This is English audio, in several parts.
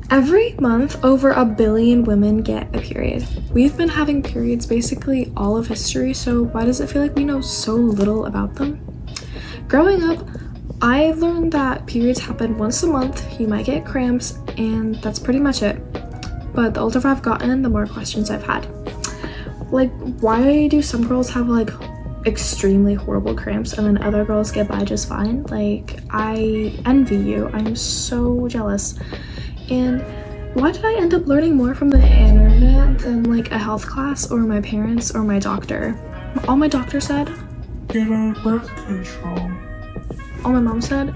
Every month, over 1 billion women get a period. We've been having periods basically all of history, so why does it feel like we know so little about them? Growing up, I learned that periods happen once a month, you might get cramps, and that's pretty much it. But the older I've gotten, the more questions I've had. Like, why do some girls have like extremely horrible cramps and then other girls get by just fine? Like, I envy you. I'm so jealous. And why did I end up learning more from the internet than like a health class or my parents or my doctor? All my doctor said, get on birth control. all my mom said,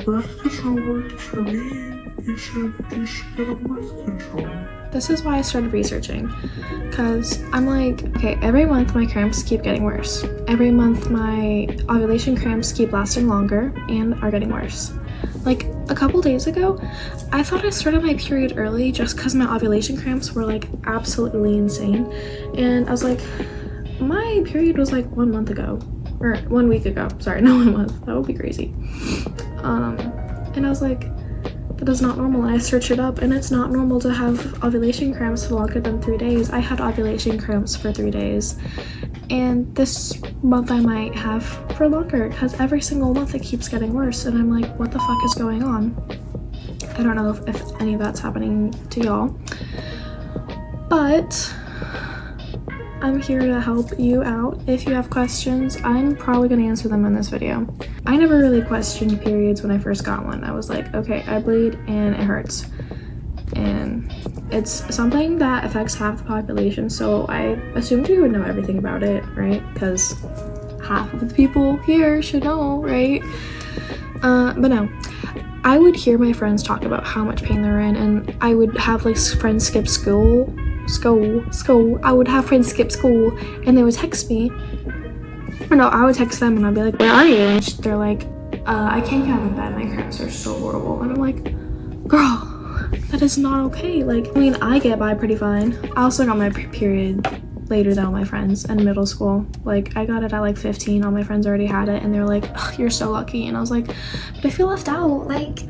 birth control worked for me. You should get on birth control. This is why I started researching, because I'm like, okay, every month my cramps keep getting worse. Every month my ovulation cramps keep lasting longer and are getting worse. Like a couple days ago, I thought I started my period early just because my ovulation cramps were like absolutely insane. And I was like, my period was like 1 month ago, or 1 week ago. Sorry, not 1 month. That would be crazy. And I was like, that is not normal. I searched it up and it's not normal to have ovulation cramps for longer than 3 days. I had ovulation cramps for 3 days. And this month I might have for longer because every single month it keeps getting worse. And I'm like, what the fuck is going on? I don't know if any of that's happening to y'all. But I'm here to help you out. If you have questions, I'm probably going to answer them in this video. I never really questioned periods when I first got one. I was like, okay, I bleed and it hurts. And it's something that affects half the population, so I assumed you would know everything about it, right? Because half of the people here should know, right? But no. I would hear my friends talk about how much pain they're in, and I would have like friends skip school. I would have friends skip school and they would text me, or no, I would text them and I'd be like, where are you? And they're like, I can't get out of bed, my cramps are so horrible. And I'm like, girl, that is not okay. Like, I mean, I get by pretty fine. I also got my period later than all my friends in middle school. Like, I got it at like 15, all my friends already had it, and they're like, oh, you're so lucky. And I was like, but I feel left out, like,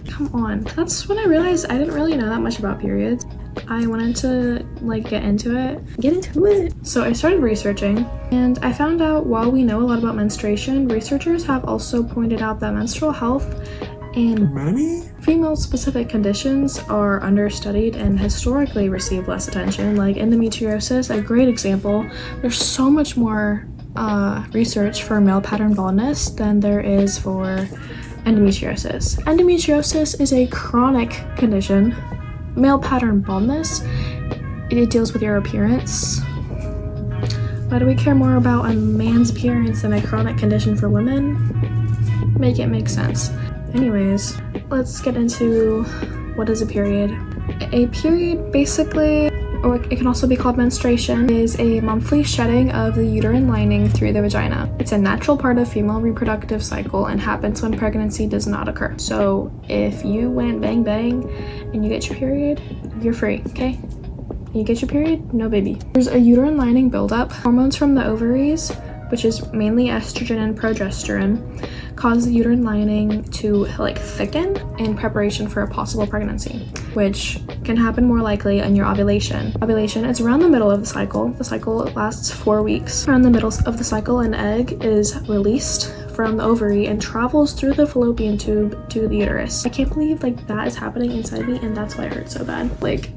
come on. That's when I realized I didn't really know that much about periods. I wanted to like get into it. So I started researching, and I found out while we know a lot about menstruation, researchers have also pointed out that menstrual health and Many? female-specific conditions are understudied and historically receive less attention, like endometriosis, a great example. There's so much more research for male pattern baldness than there is for endometriosis. Endometriosis is a chronic condition. Male pattern baldness, it deals with your appearance. Why do we care more about a man's appearance than a chronic condition for women? Make it make sense. Anyways, let's get into what is a period. A period, basically, or it can also be called menstruation, is a monthly shedding of the uterine lining through the vagina. It's a natural part of female reproductive cycle and happens when pregnancy does not occur. So if you went bang bang and you get your period, you're free, okay? You get your period, no baby. There's a uterine lining buildup. Hormones from the ovaries, which is mainly estrogen and progesterone, cause the uterine lining to like thicken in preparation for a possible pregnancy, which can happen more likely on your ovulation. Ovulation is around the middle of the cycle. The cycle lasts 4 weeks. Around the middle of the cycle, an egg is released from the ovary and travels through the fallopian tube to the uterus. I can't believe like that is happening inside me, and that's why it hurts so bad. Like,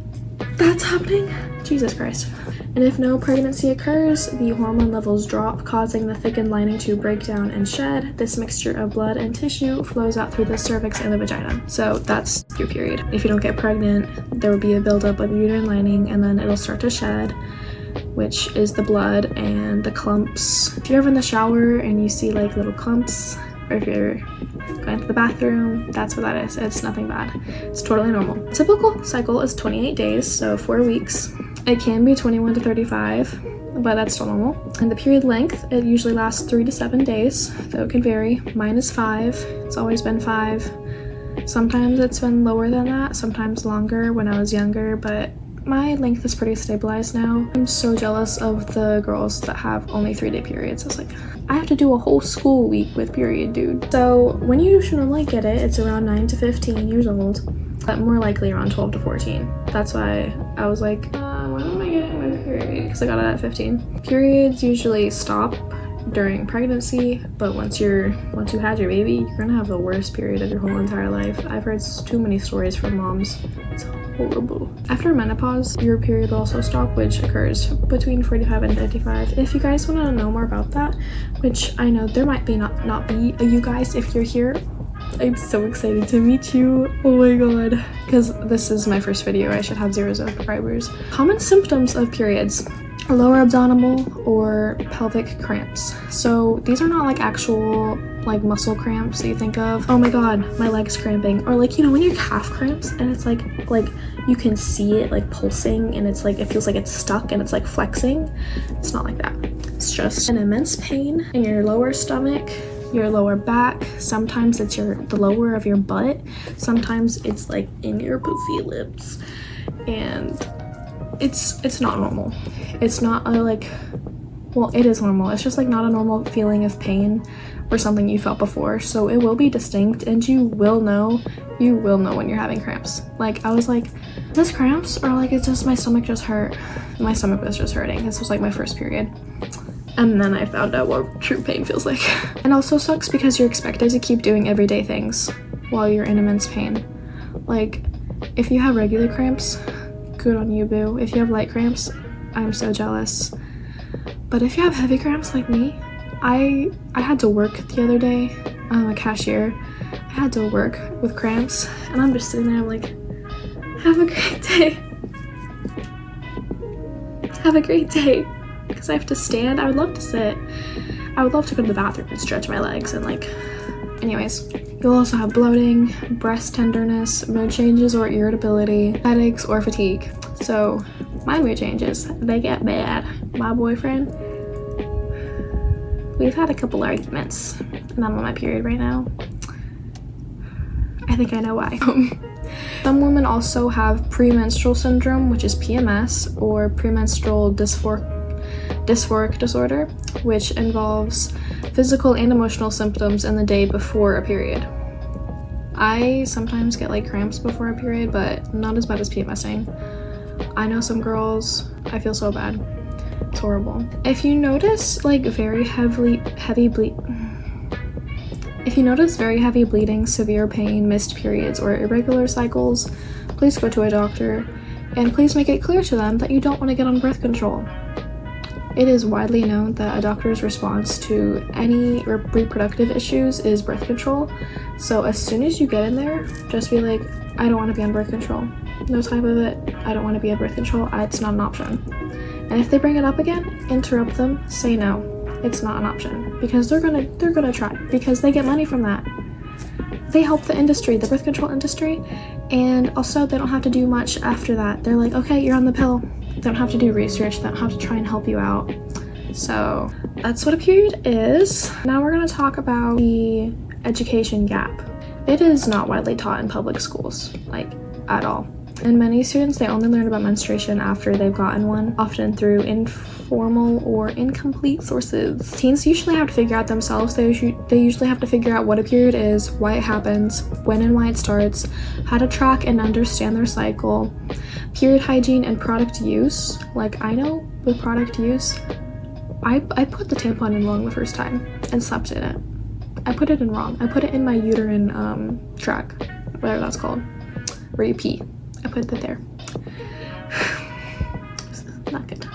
that's happening? Jesus Christ. And if no pregnancy occurs, the hormone levels drop, causing the thickened lining to break down and shed. This mixture of blood and tissue flows out through the cervix and the vagina. So that's your period. If you don't get pregnant, there will be a buildup of uterine lining, and then it'll start to shed, which is the blood and the clumps. If you're ever in the shower and you see like little clumps, or if you're going to the bathroom, that's what that is. It's nothing bad. It's totally normal. Typical cycle is 28 days, so 4 weeks. It can be 21 to 35, but that's still normal. And the period length, it usually lasts 3 to 7 days, though it can vary. Mine is 5. It's always been 5. Sometimes it's been lower than that, sometimes longer when I was younger, but my length is pretty stabilized now. I'm so jealous of the girls that have only 3-day periods. It's like, I have to do a whole school week with period, dude. So when you should normally get it, it's around 9 to 15 years old, but more likely around 12 to 14. That's why I was like, when am I getting my period? Because I got it at 15. Periods usually stop during pregnancy, but once you had your baby, you're gonna have the worst period of your whole entire life. I've heard too many stories from moms. It's horrible. After menopause, your period will also stop, which occurs between 45 and 55. If you guys want to know more about that, which I know there might be not be a you guys if you're here, I'm so excited to meet you. Oh my god. Because this is my first video, I should have 0 subscribers. Common symptoms of periods: lower abdominal or pelvic cramps. So these are not like actual like muscle cramps that you think of. Oh my god, my leg's cramping. Or like, you know, when your calf cramps and it's like you can see it like pulsing and it's like, it feels like it's stuck and it's like flexing. It's not like that. It's just an immense pain in your lower stomach, your lower back. Sometimes it's the lower of your butt. Sometimes it's like in your pussy lips. And it's not normal. It's not well, it is normal. It's just like not a normal feeling of pain or something you felt before. So it will be distinct and you will know when you're having cramps. Like I was like, is this cramps or like it's just my stomach just hurt? My stomach was just hurting. This was like my first period. And then I found out what true pain feels like. And also sucks because you're expected to keep doing everyday things while you're in immense pain. Like if you have regular cramps, good on you, boo. If you have light cramps, I'm so jealous. But if you have heavy cramps like me, I had to work the other day. I'm a cashier. I had to work with cramps, and I'm just sitting there. I'm like, have a great day. Have a great day. Because I have to stand. I would love to sit. I would love to go to the bathroom and stretch my legs and like. Anyways, you'll also have bloating, breast tenderness, mood changes or irritability, headaches or fatigue. So my mood changes, they get bad. My boyfriend, we've had a couple arguments and I'm on my period right now. I think I know why. Some women also have premenstrual syndrome, which is PMS, or premenstrual dysphoric disorder, which involves physical and emotional symptoms in the day before a period. I sometimes get like cramps before a period, but not as bad as PMSing. I know some girls, I feel so bad. It's horrible. If you notice like very heavy bleeding, severe pain, missed periods, or irregular cycles, please go to a doctor and please make it clear to them that you don't want to get on birth control. It is widely known that a doctor's response to any reproductive issues is birth control. So as soon as you get in there, just be like, I don't want to be on birth control. No type of it, I don't want to be on birth control, it's not an option. And if they bring it up again, interrupt them, say no, it's not an option. Because they're gonna try, because they get money from that. They help the industry, the birth control industry, and also they don't have to do much after that. They're like, okay, you're on the pill. They don't have to do research, they don't have to try and help you out. So that's what a period is. Now we're gonna talk about the education gap. It is not widely taught in public schools, like at all. And many students, they only learn about menstruation after they've gotten one, often through informal or incomplete sources. Teens usually have to figure out themselves. They usually have to figure out what a period is, why it happens, when and why it starts, how to track and understand their cycle, period hygiene and product use. Like I know with product use, I put the tampon in wrong the first time and slept in it. I put it in wrong. I put it in my uterine tract, whatever that's called, where you pee. I put it there. Not good.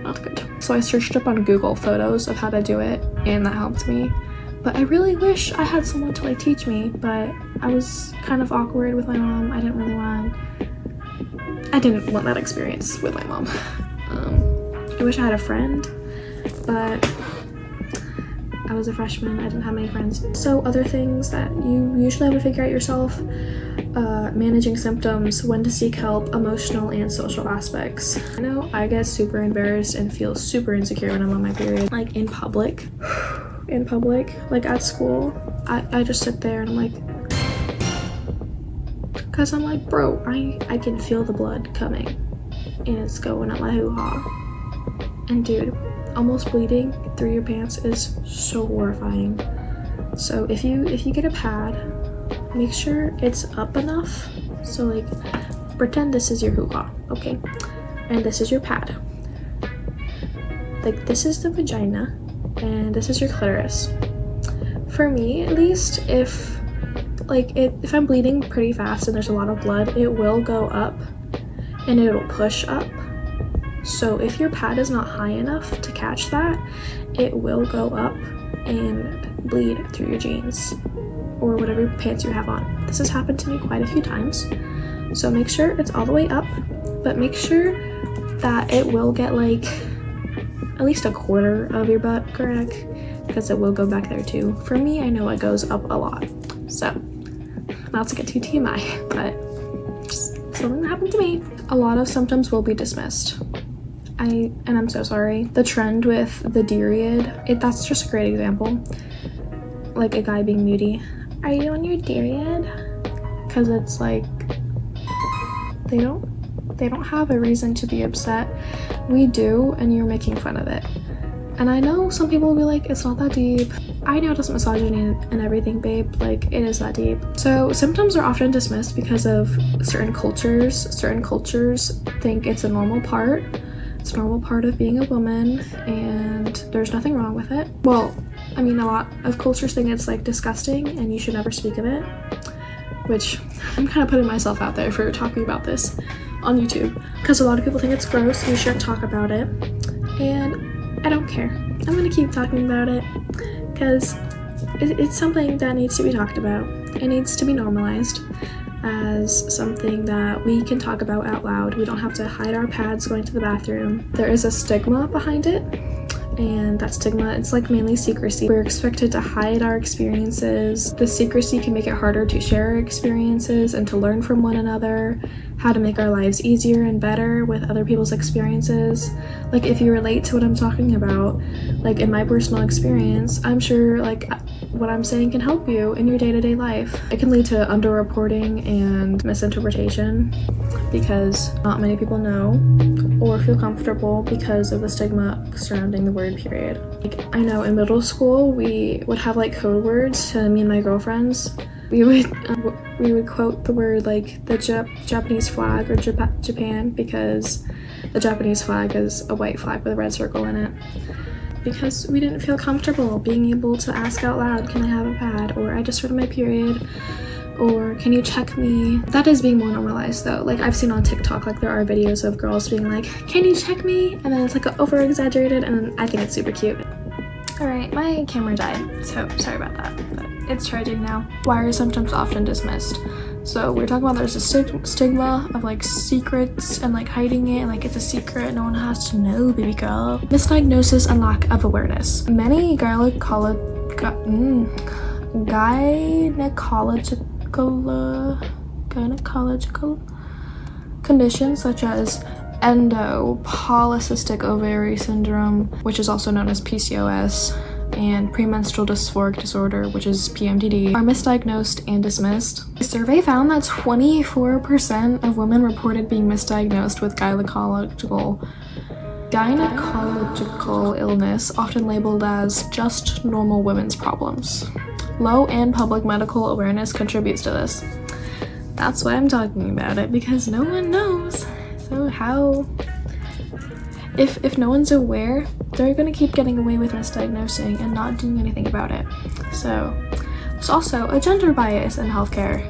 Not good. So I searched up on Google photos of how to do it, and that helped me. But I really wish I had someone to like teach me, but I was kind of awkward with my mom. I didn't want that experience with my mom. I wish I had a friend, but I was a freshman, I didn't have many friends. So other things that you usually have to figure out yourself, managing symptoms, when to seek help, emotional and social aspects. I know I get super embarrassed and feel super insecure when I'm on my period. Like in public, like at school, I just sit there and I'm like, cause I'm like, bro, I can feel the blood coming and it's going up my hoo-ha. And dude, almost bleeding through your pants is so horrifying. So if you get a pad, make sure it's up enough. So like, pretend this is your hoo-ha, okay? And this is your pad. Like, this is the vagina, and this is your clitoris. For me, at least, if I'm bleeding pretty fast and there's a lot of blood, it will go up and it'll push up. So if your pad is not high enough to catch that, it will go up and bleed through your jeans or whatever pants you have on. This has happened to me quite a few times. So make sure it's all the way up, but make sure that it will get like at least a quarter of your butt crack, because it will go back there too. For me, I know it goes up a lot. So, not to get too TMI, but just something that happened to me. A lot of symptoms will be dismissed. I'm so sorry. The trend with the period, that's just a great example. Like a guy being moody. Are you on your period? Because it's like, they don't have a reason to be upset. We do, and you're making fun of it. And I know some people will be like, it's not that deep. I know it's misogyny and everything, babe. Like, it is that deep. So symptoms are often dismissed because of certain cultures. Certain cultures think it's a normal part. It's a normal part of being a woman, and there's nothing wrong with it. Well, I mean, a lot of cultures think it's like disgusting and you should never speak of it, which I'm kind of putting myself out there for talking about this on YouTube, because a lot of people think it's gross, you shouldn't talk about it, and I don't care. I'm gonna keep talking about it because it's something that needs to be talked about. It needs to be normalized as something that we can talk about out loud. We don't have to hide our pads going to the bathroom. There is a stigma behind it, and that stigma, it's like mainly secrecy. We're expected to hide our experiences. The secrecy can make it harder to share our experiences and to learn from one another, how to make our lives easier and better with other people's experiences. Like, if you relate to what I'm talking about, like in my personal experience, I'm sure like what I'm saying can help you in your day-to-day life. It can lead to underreporting and misinterpretation because not many people know or feel comfortable because of the stigma surrounding the word period. Like, I know in middle school we would have like code words to me and my girlfriends. We would quote the word like the Japanese flag or Japan, because the Japanese flag is a white flag with a red circle in it. Because we didn't feel comfortable being able to ask out loud, can I have a pad? Or I just started my period. Or can you check me? That is being more normalized though. Like, I've seen on TikTok, like there are videos of girls being like, can you check me? And then it's like over exaggerated, and I think it's super cute. Alright, my camera died, so sorry about that, but it's charging now. Why are symptoms often dismissed? So we're talking about there's a stigma of like secrets and like hiding it, and like it's a secret, no one has to know, baby girl. Misdiagnosis and lack of awareness. Many gynecological conditions such as polycystic ovary syndrome, which is also known as PCOS, and premenstrual dysphoric disorder, which is PMDD, are misdiagnosed and dismissed. A survey found that 24% of women reported being misdiagnosed with gynecological illness, often labeled as just normal women's problems. Low and public medical awareness contributes to this. That's why I'm talking about it, because no one knows. So how, if no one's aware, they're gonna keep getting away with misdiagnosing and not doing anything about it. So there's also a gender bias in healthcare.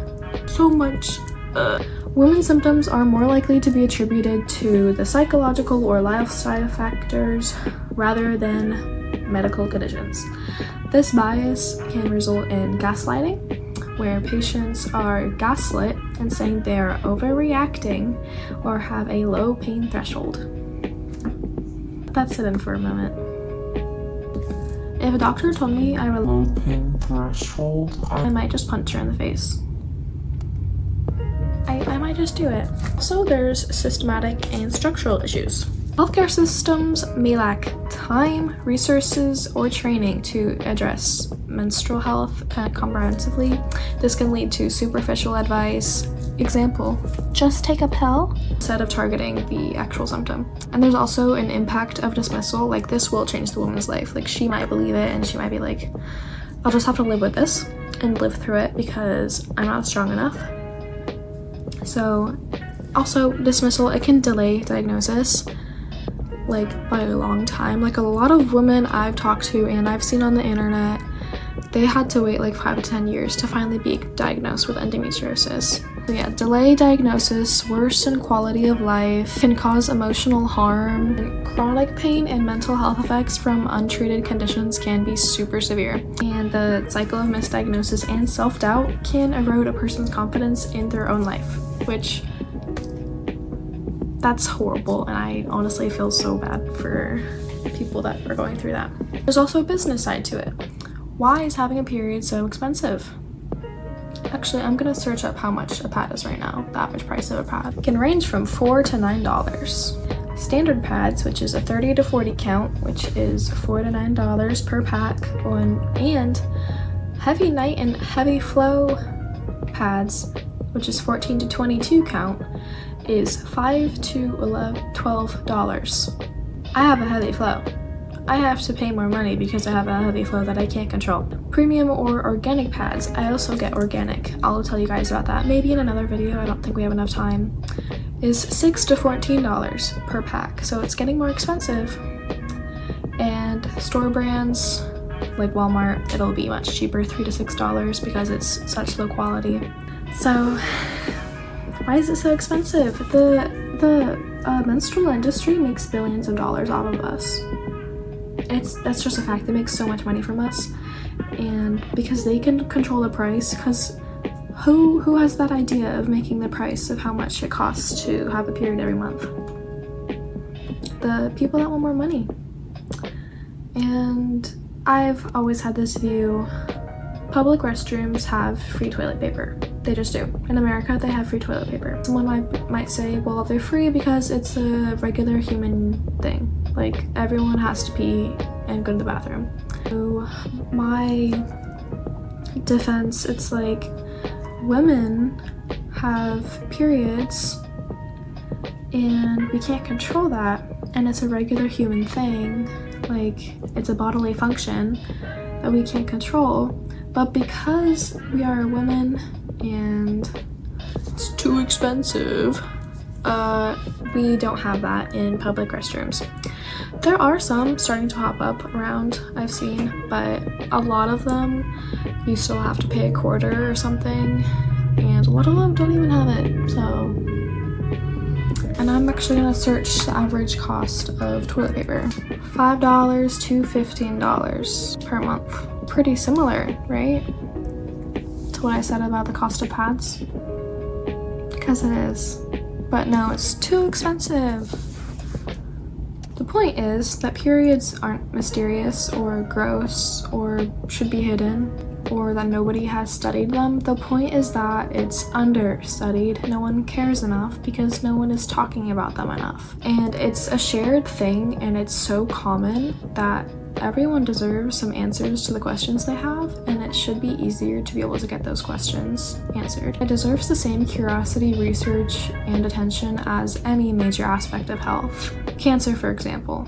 So much. Women's symptoms are more likely to be attributed to the psychological or lifestyle factors rather than medical conditions. This bias can result in gaslighting, where patients are gaslit and saying they are overreacting or have a low pain threshold. Let that sit in for a moment. If a doctor told me I have a low pain threshold, I might just punch her in the face. I might just do it. So there's systematic and structural issues. Healthcare systems may lack time, resources, or training to address menstrual health comprehensively. This can lead to superficial advice example, just take a pill instead of targeting the actual symptom. And there's also an impact of dismissal. Like, this will change the woman's life. Like, she might believe it and she might be like, I'll just have to live with this and live through it because I'm not strong enough. So also dismissal, it can delay diagnosis like by a long time. Like, a lot of women I've talked to and I've seen on the internet, they had to wait like 5 to 10 years to finally be diagnosed with endometriosis. So yeah, delay diagnosis, worsen quality of life, can cause emotional harm, and chronic pain and mental health effects from untreated conditions can be super severe. And the cycle of misdiagnosis and self-doubt can erode a person's confidence in their own life, which that's horrible, and I honestly feel so bad for people that are going through that. There's also a business side to it. Why is having a period so expensive? Actually, I'm gonna search up how much a pad is right now. The average price of a pad can range from $4 to $9. Standard pads, which is a 30 to 40 count, which is $4 to $9 per pack, and heavy night and heavy flow pads, which is 14 to 22 count, is $5 to $12. I have a heavy flow. I have to pay more money because I have a heavy flow that I can't control. Premium or organic pads, I also get organic. I'll tell you guys about that maybe in another video. I don't think we have enough time. Is $6 to $14 per pack, so it's getting more expensive. And store brands like Walmart, it'll be much cheaper, $3 to $6, because it's such low quality. So why is it so expensive? The menstrual industry makes billions of dollars off of us. That's just a fact. They make so much money from us, and because they can control the price, because who has that idea of making the price of how much it costs to have a period every month? The people that want more money. And I've always had this view, public restrooms have free toilet paper. They just do. In America, they have free toilet paper. Someone might say, well, they're free because it's a regular human thing. Like, everyone has to pee and go to the bathroom. So my defense, it's like, women have periods and we can't control that, and it's a regular human thing. Like, it's a bodily function that we can't control. But because we are women and it's too expensive, we don't have that in public restrooms. There are some starting to pop up around, I've seen, but a lot of them you still have to pay a quarter or something, and a lot of them don't even have it. So, and I'm actually gonna search the average cost of toilet paper. $5 to $15 per month. Pretty similar, right, to what I said about the cost of pads? Because it is. But no, it's too expensive. The point is that periods aren't mysterious or gross or should be hidden, or that nobody has studied them. The point is that it's understudied. No one cares enough because no one is talking about them enough. And it's a shared thing, and it's so common that everyone deserves some answers to the questions they have, and it should be easier to be able to get those questions answered. It deserves the same curiosity, research, and attention as any major aspect of health. Cancer, for example,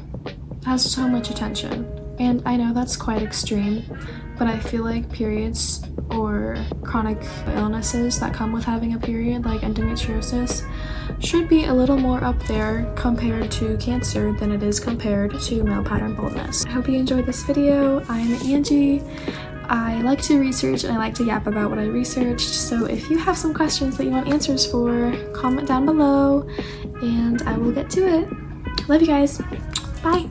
has so much attention, and I know that's quite extreme, but I feel like periods or chronic illnesses that come with having a period, like endometriosis, should be a little more up there compared to cancer than it is compared to male pattern baldness. I hope you enjoyed this video. I'm Angie. I like to research and I like to yap about what I researched, so if you have some questions that you want answers for, comment down below and I will get to it. Love you guys. Bye.